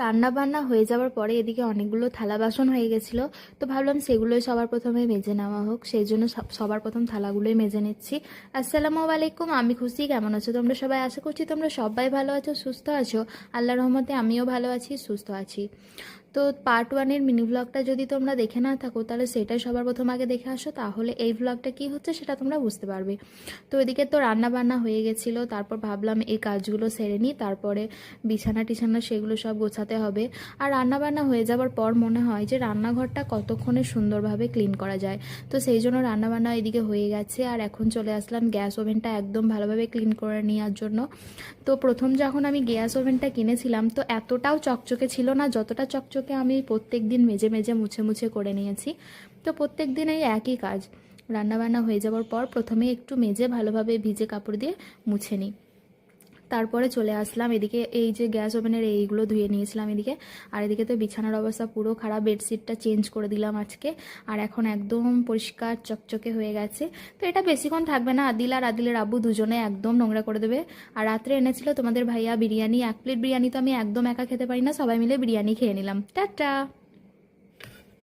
রান্না বান্না হয়ে যাওয়ার পরে এদিকে অনেকগুলো থালা বাসন হয়ে গেছিলো, তো ভাবলাম সেগুলোই সবার প্রথমে মেজে নেওয়া হোক, সেই জন্য সবার প্রথম থালাগুলোই মেজে নিচ্ছি। আসসালামু আলাইকুম, আমি খুশি, কেমন আছো তোমরা সবাই? আশা করছি তোমরা সবাই ভালো আছো, সুস্থ আছো। আল্লাহর রহমতে আমিও ভালো আছি, সুস্থ আছি। তো পার্ট ওয়ানের মিনি ব্লগটা যদি তোমরা দেখে না থাকো তাহলে সেটাই সবার প্রথম আগে দেখে আসো, তাহলে এই ব্লগটা কী হচ্ছে সেটা তোমরা বুঝতে পারবে। তো এদিকে তো রান্না বান্না হয়ে গেছিলো, তারপর ভাবলাম এই কাজগুলো সেরে নিই, তারপরে বিছানা টিছানা সেগুলো সব গোছাতে হবে। আর রান্না বান্না হয়ে যাওয়ার পর মনে হয় যে রান্নাঘরটা কতক্ষণে সুন্দরভাবে ক্লিন করা যায়। তো সেই জন্য রান্নাবান্না এদিকে হয়ে গেছে, আর এখন চলে আসলাম গ্যাস ওভেনটা একদম ভালোভাবে ক্লিন করে নেওয়ার জন্য। তো প্রথম যখন আমি গ্যাস ওভেনটা কিনেছিলাম তো এতটাও চকচকে ছিল না যতটা চকচকে আমি প্রত্যেক দিন মেজে মেজে মুছে মুছে করে নিয়েছি। তো প্রত্যেক দিন এই একই কাজ, রান্নাবান্না হয়ে যাওয়ার পর প্রথমে একটু মেজে ভালোভাবে ভিজে কাপড় দিয়ে মুছে নিই। তারপরে চলে আসলাম এদিকে, এই যে গ্যাস ওভেনের এইগুলো ধুয়ে নিয়েছিলাম এদিকে। আর এদিকে তো বিছানার অবস্থা পুরো খারাপ, বেডশিটটা চেঞ্জ করে দিলাম আজকে, আর এখন একদম পরিষ্কার চকচকে হয়ে গেছে। তো এটা বেশিক্ষণ থাকবে না, আদিল আর আদিলের আব্বু দুজনে একদম নোংরা করে দেবে। আর রাত্রে এনেছিল তোমাদের ভাইয়া বিরিয়ানি, 1 প্লেট বিরিয়ানি তো আমি একদম একা খেতে পারি না, সবাই মিলে বিরিয়ানি খেয়ে নিলাম। টাটা।